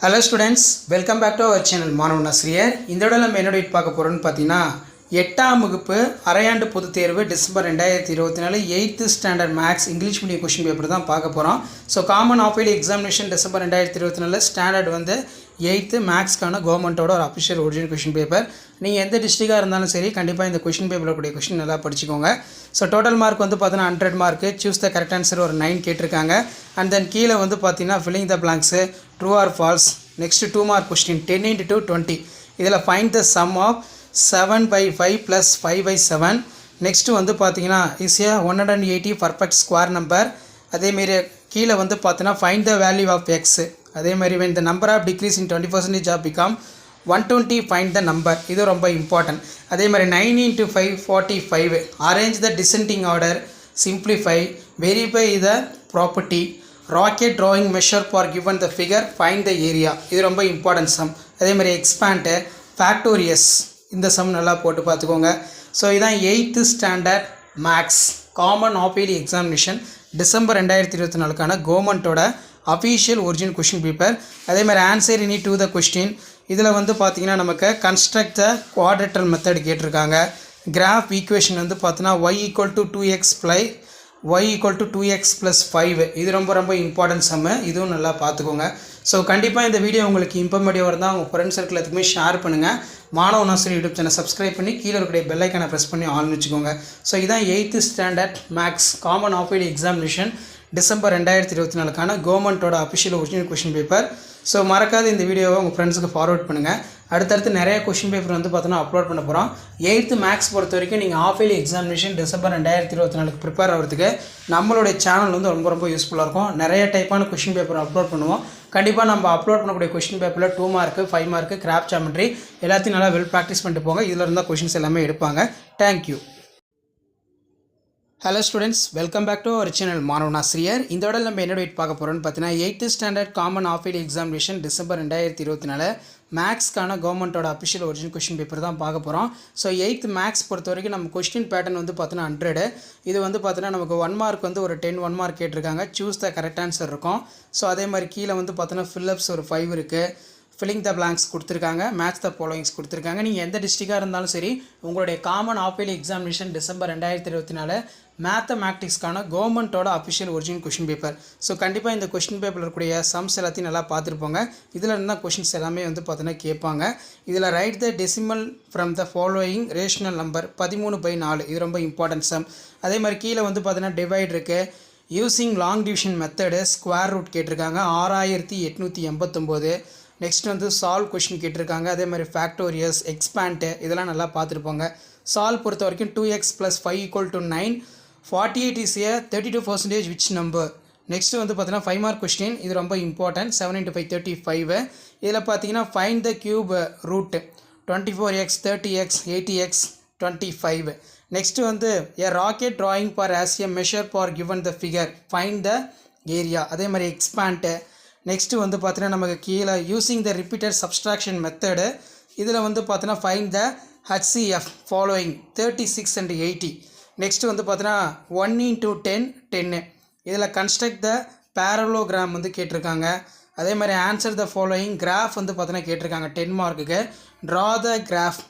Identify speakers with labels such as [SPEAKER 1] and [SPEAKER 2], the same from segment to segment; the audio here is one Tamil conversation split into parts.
[SPEAKER 1] Hello students, welcome back to our channel மாணவனாசிரியர். இந்த வீடியோல நம்ம என்ன பார்க்க போறோம்னு பார்த்தீங்கன்னா 8ஆம் வகுப்பு அரையாண்டு பொதுத் தேர்வு December 2024 8th standard maths English medium question paper தான் பார்க்க போறோம். So common half yearly examination December 2024 standard வந்து 8th மேக்ஸ்க்கான கவர்மெண்ட்டோட ஒரு அஃபிஷியல் ஒரிஜினல் क्वेश्चन பேப்பர். நீங்கள் எந்த டிஸ்ட்ரிக்டாக இருந்தாலும் சரி கண்டிப்பாக இந்த क्वेश्चन பேப்பரில் கூடிய क्वेश्चन நல்லா படிச்சுக்கோங்க. ஸோ டோட்டல் மார்க் வந்து பார்த்தீங்கன்னா 100 mark. Choose the correct answer ஒரு 9 கேட்டிருக்காங்க. அண்ட் தென் கீழே வந்து பார்த்தீங்கன்னா filling the blanks true or false. Next 2 mark question 10 into 2 20. இதில் find the sum of 7/5 plus 5/7. Next வந்து பார்த்தீங்கன்னா ஈஸியாக 180 பர்ஃபெக்ட் ஸ்கொயர் நம்பர். அதேமாரி கீழே வந்து பார்த்தீங்கன்னா find the value of x. அதேமாதிரி when the number of decrease in 20% of become 120 find the number. இது ரொம்ப இம்பார்ட்டன்ட். அதேமாதிரி 9 into 5 45. arrange the descending order, simplify, verify the property, rocket drawing measure for given the figure, find the area. இது ரொம்ப இம்பார்ட்டன்ட் சம். அதேமாதிரி எக்ஸ்பேண்ட் ஃபேக்டோரியஸ் இந்த சம் நல்லா போட்டு பார்த்துக்கோங்க. ஸோ இதான் 8th standard maths common half yearly examination December 2024க்கான கவர்மெண்ட்டோட அஃபீஷியல் ஒரிஜினல் கொஷின் பேப்பர். அதேமாதிரி answer any two the question. இதில் வந்து பார்த்திங்கன்னா நமக்கு கன்ஸ்ட்ரக்ட் த குவாட்ரேட்டர் மெத்தட் கேட்டிருக்காங்க. கிராஃப் ஈக்குவேஷன் வந்து பார்த்தீங்கன்னா y = 2x y = 2x + 5. இது ரொம்ப இம்பார்ட்டன்ட் சம்மு. இதுவும் நல்லா பார்த்துக்கோங்க. ஸோ கண்டிப்பாக இந்த வீடியோ உங்களுக்கு இன்ஃபர்மேட்டிவாக இருந்தால் உங்கள் ஃப்ரெண்ட்ஸ் சர்க்கிள் எல்லாத்துக்குமே ஷேர் பண்ணுங்கள். மாணவனாசிரியர் யூடியூப் சேனல் சப்ஸ்கிரைப் பண்ணி கீழே இருக்கிற பெல் ஐக்கானை ப்ரெஸ் பண்ணி ஆன் வச்சுக்கோங்க. ஸோ இதான் 8th standard maths common half yearly examination December 2024க்கான கவர்மெண்ட்டோட official original question paper. So மறக்காத இந்த வீடியோவை உங்கள் ஃப்ரெண்ட்ஸுக்கு ஃபார்வர்ட் பண்ணுங்கள். அடுத்தடுத்து நிறைய கொஷின் பேப்பர் வந்து பார்த்தோன்னா அப்லோட் பண்ண போகிறோம். 8th மேக்ஸ் பொறுத்த வரைக்கும் நீங்கள் half yearly examination December 2024 prepare ஆகிறதுக்கு நம்மளுடைய சேனல் வந்து ரொம்ப யூஸ்ஃபுல்லாக இருக்கும். நிறைய டைப்பான கொஷின் பேப்பர் அப்லோட் பண்ணுவோம். கண்டிப்பாக நம்ம அப்லோட் பண்ணக்கூடிய கொஷின் பேப்பரில் 2 மார்க்கு 5 மார்க்கு கிராஃப்ட் ஜாமெட்ரி எல்லாத்தையும் நல்லா வெல் ப்ராக்டிஸ் பண்ணிட்டு போங்க. இதில் இருந்தால் கொஷின்ஸ் எல்லாமே எடுப்பாங்க. Thank you. Hello students, welcome back to our channel மாணவனாசிரியர். இந்த விட நம்ம என்ன பார்க்க போகிறோம்னு பார்த்தீங்கன்னா 8th standard common half yearly examination December 2024 மேக்ஸ்க்கான கவர்மெண்ட்டோட அஃபிஷியல் ஒரிஜினல் கொஷின் பேப்பர் தான் பார்க்க போகிறோம். ஸோ 8th மேக்ஸ் பொறுத்த வரைக்கும் நம்ம கொஸ்டின் பேட்டர்ன் வந்து பார்த்தீங்கன்னா 100. இது வந்து பார்த்தீங்கன்னா நமக்கு 1 மார்க் வந்து ஒரு 10 1 மார்க் கேட்டிருக்காங்க. சூஸ் த கரெக்ட் ஆன்சர் இருக்கும். ஸோ அதே மாதிரி கீழே வந்து பார்த்தீங்கன்னா ஃபில்லப்ஸ் ஒரு 5 இருக்குது. ஃபில்லிங் த பிளாங்க்ஸ் கொடுத்துருக்காங்க. மேட்ச் த ஃபாலோயிங்ஸ் கொடுத்துருக்காங்க. நீங்கள் எந்த டிஸ்ட்ரிக்டாக இருந்தாலும் சரி உங்களுடைய common half yearly examination December 2024 மேத்தமேட்டிக்ஸ்க்கான கவர்மெண்ட்டோட official original question paper. So கண்டிப்பாக இந்த கொஷின் பேப்பரில் இருக்கக்கூடிய சம்ஸ் எல்லாத்தையும் நல்லா பார்த்துருப்போங்க. இதில் இருந்தால் கொஷின்ஸ் எல்லாமே வந்து பார்த்தீங்கன்னா கேட்பாங்க. இதில் right the decimal from the following rational number 13/4. இது ரொம்ப இம்பார்ட்டன்ட் சம். அதே மாதிரி கீழே வந்து பார்த்தீங்கன்னா டிவைட் இருக்குது. Using long division method square root கேட்டிருக்காங்க 6889. நெக்ஸ்ட் வந்து சால்வ் கொஷின் கேட்டிருக்காங்க. அதே மாதிரி ஃபேக்டோரியஸ் எக்ஸ்பேண்ட்டு இதெல்லாம் நல்லா பார்த்துருப்பாங்க. சால்வ் பொறுத்த வரைக்கும் 2x + 5 = 9. 48 is a 32% which number. Next வந்து பார்த்தீங்கன்னா 5 மார்க் கொஸ்டின். இது ரொம்ப இம்பார்ட்டன்ட். 7 × 5 35. இதில் பார்த்தீங்கன்னா find the cube root 24x 30x 80x 25. Next வந்து a rocket drawing for as a measure for given the figure, find the area. அதே மாதிரி எக்ஸ்பேண்ட்டு. நெக்ஸ்ட்டு வந்து பார்த்தீங்கன்னா நமக்கு கீழே using the repeated subtraction method. இதில் வந்து பார்த்தீங்கன்னா find the HCF following 36 and 80. Next வந்து பார்த்தீங்கன்னா 1 × 10 10. இதில் கன்ஸ்ட்ரக்ட் த பேரலோகிராம் வந்து கேட்டிருக்காங்க. அதே மாதிரி ஆன்சர் த ஃபாலோயிங் கிராஃப் வந்து பார்த்தீங்கன்னா கேட்டிருக்காங்க 10 மார்க்குக்கு. Draw the graph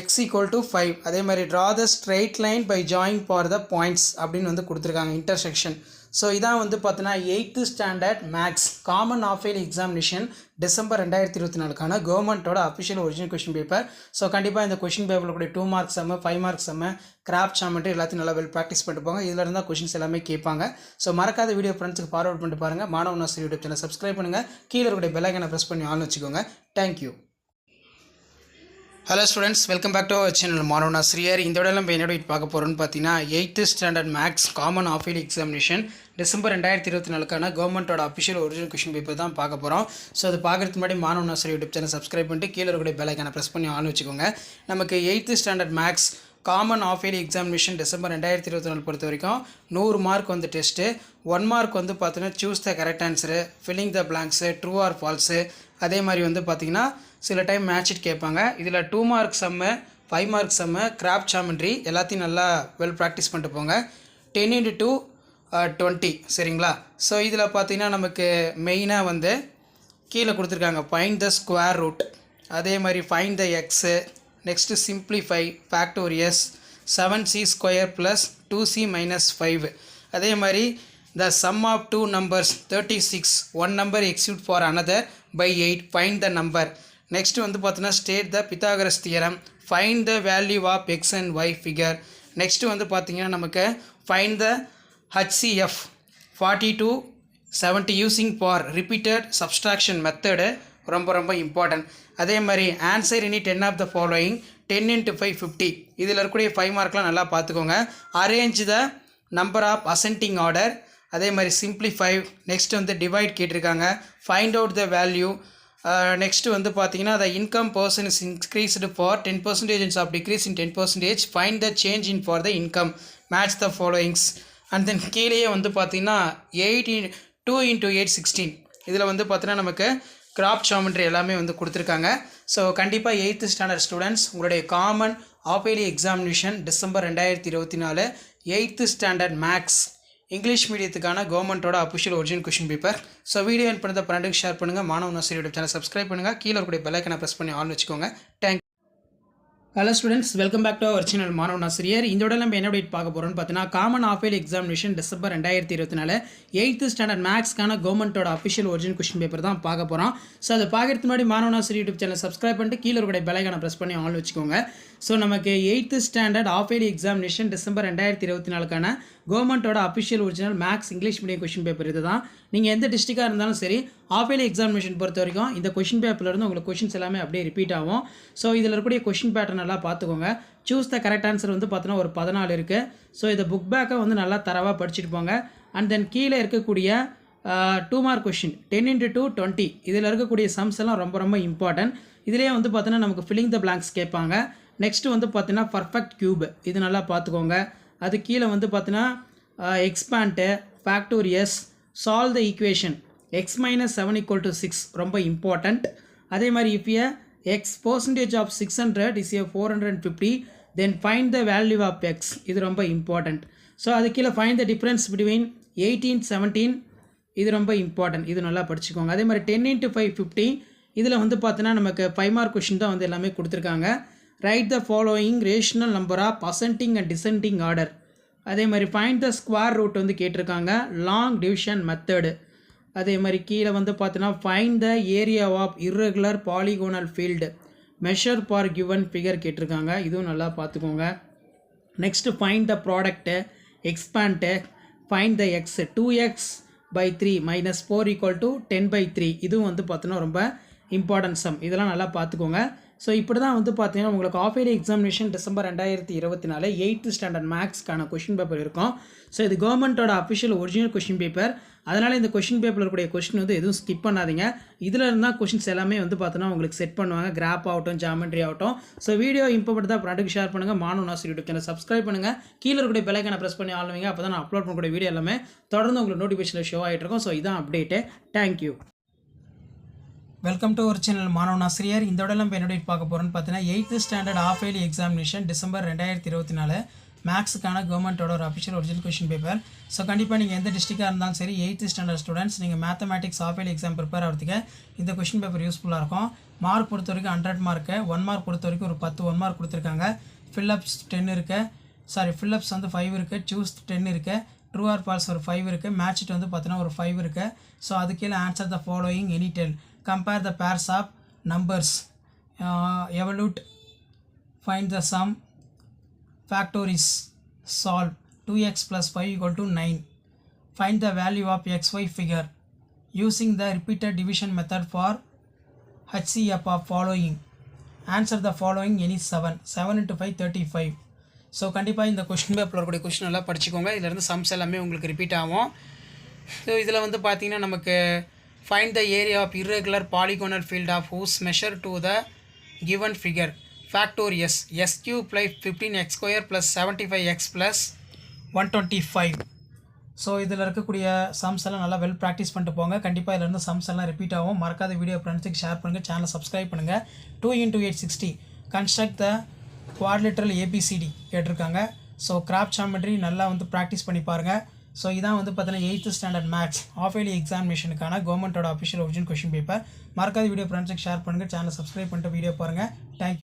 [SPEAKER 1] x = 5. அதே மாதிரி draw the straight line by join for the points அப்படின்னு வந்து கொடுத்துருக்காங்க இன்டர்செக்ஷன். ஸோ இதான் வந்து பார்த்தீங்கன்னா 8th standard maths common half yearly examination December 2024க்கான கவர்மெண்ட்டோட official original question paper. So கண்டிப்பாக இந்த கொஷின் பேப்பரில் கூட 2 mark sum 5 mark sum graph geometry எல்லாத்தையும் நல்லா வெல் ப்ராக்டிஸ் பண்ணிட்டு போங்க. இதில் இருந்தால் கொஷின்ஸ் எல்லாமே கேட்பாங்க. ஸோ மறக்காத வீடியோ ஃப்ரெண்ட்ஸுக்கு ஃபார்வர்ட் பண்ணிட்டு பாருங்கள். மாணவனாசிரியர் யூடியூப் சேனல் சப்ஸ்கிரைப் பண்ணுங்கள். கீழே இருக்கிற பெல் ஐக்கானை ப்ரெஸ் பண்ணி ஆன் வச்சுக்கோங்க. Thank you. Hello students, welcome back to our channel மாணவனாசிரியர். இந்த விட நம்ம என்ன பார்க்க போகிறோம்னு பார்த்தீங்கன்னா 8th standard maths common half yearly examination December 2024க்கான கவர்மெண்ட்டோட அஃபிஷியல் ஒரிஜினல் கொஷின் பேப்பர் தான் பார்க்க போகிறோம். ஸோ அது பார்க்குறதுக்கு முன்னாடி மாணவனாசிரியர் யூடியூப் சேனல் சப்ஸ்கிரைப் பண்ணிட்டு கீழே இருக்கிற பெல் ஐக்கானை ப்ரெஸ் பண்ணி ஆன் வச்சுக்கோங்க. நமக்கு 8th standard maths common half yearly examination December 2024 பொறுத்த வரைக்கும் 100 மார்க் வந்து டெஸ்ட்டு. 1 மார்க் வந்து பார்த்தீங்கன்னா choose the correct answer, filling the blanks, true R falls. அதே மாதிரி வந்து பார்த்திங்கன்னா சில டைம் மேட்ச் இட் கேட்பாங்க. இதில் 2 mark sum 5 mark sum graph geometry எல்லாத்தையும் நல்லா வெல் ப்ராக்டிஸ் பண்ணிட்டு போங்க. 10 × 2 20 சரிங்களா. ஸோ இதில் பார்த்தீங்கன்னா நமக்கு மெயினாக வந்து கீழே கொடுத்துருக்காங்க ஃபைண்ட் த ஸ்கொயர் ரூட், அதே மாதிரி find the x, next simplify factorise 7c square plus 2c minus 5. அதே மாதிரி the sum of two numbers 36, one number execute for another by 8, find the number. Next வந்து பார்த்தீங்கன்னா state the Pythagoras theorem, find the value of x and y figure. Next வந்து பார்த்தீங்கன்னா நமக்கு find the HCF 42 70 using for repeated subtraction method ரொம்ப இம்பார்ட்டன்ட். அதே மாதிரி answer any 10 of the following 10 × 5 50. இதில் இருக்கக்கூடிய 5 மார்க்லாம் நல்லா பார்த்துக்கோங்க. Arrange the number of ascending order, அதே மாதிரி சிம்ப்ளிஃபை, நெக்ஸ்ட் வந்து டிவைட் கேட்டிருக்காங்க, find out the value. Next வந்து பார்த்தீங்கன்னா the income person is increased for 10% and of decrease in 10%, find the change in for the income, match the followings. And then கீழேயே வந்து பார்த்தீங்கன்னா 2 × 8 16. இதில் வந்து பார்த்தீங்கன்னா நமக்கு கிராப் ஜாமெட்ரி எல்லாமே வந்து கொடுத்துருக்காங்க. ஸோ கண்டிப்பாக 8th ஸ்டாண்டர்ட் ஸ்டூடெண்ட்ஸ் உங்களுடைய common half yearly examination December 2024 8th standard maths English மீடியத்துக்கான கவர்மெண்ட்டோட official original question paper. So video என் பண்ணதை ஃப்ரெண்டுக்கு ஷேர் பண்ணுங்கள். மாணவ நாசர் யூடியூப் சேனல் சப்ஸ்கிரைப் பண்ணுங்கள். கீழே இருக்கக்கூடிய பெல் ஐக்கனை ப்ரெஸ் பண்ணி ஆன் வச்சுக்கோங்க. Thank you. Hello students, welcome back to our channel மாணவன் ஆசிரியர். இதோட நம்ம என்ன அப்டேட் பார்க்க போகிறோம்னு பார்த்தீங்கன்னா common half yearly examination December 2024 8th standard மேக்ஸ்க்கான கவர்மெண்ட்டோட அஃபிஷியல் ஒரிஜினல் கொஸ்டின் பேப்பர் தான் பார்க்க போகிறோம். ஸோ அதை பார்க்கறதுக்கு முன்னாடி மாணவன் ஆசிரியர் யூடியூப் சேனல் சப்ஸ்கிரைப் பண்ணிட்டு கீழே இருக்கக்கூடிய பெல் ஐக்கனை ப்ரெஸ் பண்ணி ஆன் வச்சுக்கோங்க. ஸோ நமக்கு 8th standard of yearly examination December 2024க்கான கவர்மெண்ட்டோட official original maths English medium question paper இது தான். நீங்கள் எந்த டிஸ்ட்ரிக்டாக இருந்தாலும் சரி ஆஃப் இயர்லி எக்ஸாமினேஷன் பொறுத்த வரைக்கும் இந்த கொஸ்டின் பேப்பர்லேருந்து உங்களுக்கு கொஸ்டின்ஸ் எல்லாமே அப்படியே ரிப்பீட் ஆகும். ஸோ இதில் இருக்கக்கூடிய கொஸ்டின் பேட்டர்ன் நல்லா பார்த்துக்கோங்க. சூஸ் த கரெக்ட் ஆன்சர் வந்து பார்த்தீங்கன்னா ஒரு 14 இருக்குது. ஸோ இதை புக் பேக்கை வந்து நல்லா தரவாக படிச்சுட்டு போங்க. அண்ட் தென் கீழே இருக்கக்கூடிய 2 மார்க் கொஸ்டின் 10 × 2 20 இதில் இருக்கக்கூடிய சம்ஸ் எல்லாம் ரொம்ப இம்பார்ட்டன்ட். இதிலே வந்து பார்த்தீங்கன்னா நமக்கு ஃபில்லிங் த பிளாங்க்ஸ் கேட்பாங்க. நெக்ஸ்ட்டு வந்து பார்த்தீங்கன்னா பர்ஃபெக்ட் கியூப், இது நல்லா பார்த்துக்கோங்க. அது கீழே வந்து பார்த்தீங்கன்னா எக்ஸ்பேண்ட்டு, ஃபேக்டோரியஸ், சால்வ் த ஈக்குவேஷன் x - 7 = 6 ரொம்ப இம்பார்ட்டண்ட். அதே மாதிரி if a x percentage of 600 is a 450 then find the value of x, இது ரொம்ப இம்பார்ட்டண்ட். ஸோ அது கீழே find the difference between 18 17, இது ரொம்ப இம்பார்ட்டன்ட், இது நல்லா படிச்சுக்கோங்க. அதே மாதிரி 10 × 5 50 இதில் வந்து பார்த்தீங்கன்னா நமக்கு 5 மார்க் கொஷின் தான் வந்து எல்லாமே கொடுத்துருக்காங்க. Write the following rational number of ascending and descending order. அதே மாதிரி ஃபைண்ட் த ஸ்கொயர் ரூட் வந்து கேட்டிருக்காங்க, லாங் டிவிஷன் மெத்தடு. அதே மாதிரி கீழே வந்து பார்த்தீங்கன்னா find the area of irregular polygonal field, measure for given figure கேட்டிருக்காங்க, இதுவும் நல்லா பார்த்துக்கோங்க. Next find the product, expand, find the x 2x/3 - 4 = 10/3, இதுவும் வந்து பார்த்தீங்கன்னா ரொம்ப இம்பார்ட்டன்ட் சம், இதெல்லாம் நல்லா பார்த்துக்கோங்க. ஸோ இப்படி தான் வந்து பார்த்தீங்கன்னா உங்களுக்கு half yearly examination December 2024 8th standard மேக்ஸ்க்கான கொஷின் பேப்பர் இருக்கும். ஸோ இது கவர்மெண்ட்டோட அஃபிஷியல் ஒரிஜினல் கொஷின் பேப்பர். அதனால் இந்த கொஷின் பேப்பரில் இருக்கக்கூடிய கொஷின் வந்து எதுவும் ஸ்கிப் பண்ணாதீங்க. இதில் இருந்தால் கொஷின்ஸ் எல்லாமே வந்து பார்த்தோன்னா உங்களுக்கு செட் பண்ணுவாங்க, கிராப் ஆகட்டும் ஜாமெட்ரி ஆகட்டும். ஸோ வீடியோ இம்பார்ட்டன்ட் தான், ஃப்ரெண்டுக்கு ஷேர் பண்ணுங்கள். மாணவன் ஆசிரியர் யூடியூப் சேனல் சப்ஸ்கிரைப் பண்ணுங்கள். கீழே இருக்கக்கூடிய பெல் ஐக்கனை ப்ரெஸ் பண்ணி ஆளுவீங்க. அப்போ தான் நான் அப்லோட் பண்ணக்கூடிய வீடியோ எல்லாமே தொடர்ந்து உங்களுக்கு நோட்டிஃபிகேஷனில் ஷோ ஆகிட்டு இருக்கும். ஸோ இதான் அப்டேட்டு. தேங்க்யூ. வெல்கம் டு ஒரு சேனல் மாணவன் ஆசிரியர். இந்த விட நம்ம என்னோட பார்க்க போகிறோன்னு பார்த்தீங்கன்னா 8th standard of yearly examination December 2024 மேக்ஸுக்கான கவர்மெண்ட்டோட ஒரு official original question paper. So கண்டிப்பாக நீங்கள் எந்த டிஸ்ட்ரிக்டாக இருந்தாலும் சரி 8th ஸ்டாண்டர்ட் ஸ்டூடெண்ட்ஸ் நீங்கள் mathematics of yearly exam prepare ஆகிறதுக்கு இந்த கொஷின் பேப்பர் யூஸ்ஃபுல்லாக இருக்கும். மார்க் பொறுத்த வரைக்கும் 100 மார்க்கு, 1 மார்க் பொறுத்த வரைக்கும் ஒரு 10 1 மார்க் கொடுத்துருக்காங்க. ஃபில்லப்ஸ் 10 இருக்குது, ஃபில்லப்ஸ் வந்து 5 இருக்குது, சூஸ் 10 இருக்குது, ட்ரூ ஆர் ஃபால்ஸ் ஒரு 5 இருக்குது, மேட்ச் இட் வந்து பார்த்தீங்கன்னா ஒரு 5 இருக்குது. ஸோ அது கீழே answer the following any 10, compare the pairs of numbers, evaluate, find the sum, factories, solve, 2x + 5 = 9, find the value of xy figure using the repeated division method for HCF of following, answer the following any 7 × 5 35. So கண்டிப்பாக இந்த கொஷின் பேப்பரில் இருக்கக்கூடிய கொஷின் எல்லாம் படிச்சுக்கோங்க. இதிலேருந்து சம்ஸ் எல்லாமே உங்களுக்கு ரிப்பீட் ஆகும். ஸோ இதில் வந்து பார்த்திங்கன்னா நமக்கு find the area of irregular polygonal field of whose measure to the given figure, factorious s³ + 15x² + 75x + 125. So இதில் இருக்கக்கூடிய சம்ஸ் எல்லாம் நல்லா வெல் ப்ராக்டிஸ் பண்ணிட்டு போங்க. கண்டிப்பாக இதில் இருந்து சம்ஸ் எல்லாம் ரிப்பீட் ஆகும். மறக்காத வீடியோ ஃப்ரெண்ட்ஸுக்கு ஷேர் பண்ணுங்கள், சேனலை சப்ஸ்கிரைப் பண்ணுங்கள். 2 × 8 60 கன்ஸ்ட்ரக்ட் த குவாட்ரிலேட்ரல் ABCD கேட்டிருக்காங்க. ஸோ கிராப் ஜாமெட்ரி நல்லா வந்து ப்ராக்டிஸ் பண்ணி பாருங்கள். ஸோ இதான் வந்து பார்த்தீங்கன்னா 8th standard maths half yearly எக்ஸாமினேஷனுக்கான கவர்மெண்ட்டோட அஃபிஷியல் ஒரிஜினல் கொஷின் பேப்பர். மறக்காத வீடியோ ஃப்ரெண்ட்ஸுக்கு ஷேர் பண்ணுங்கள். சேனலை சப்ஸ்கிரைப் பண்ணிட்டு வீடியோ பாருங்கள். தேங்க்யூ.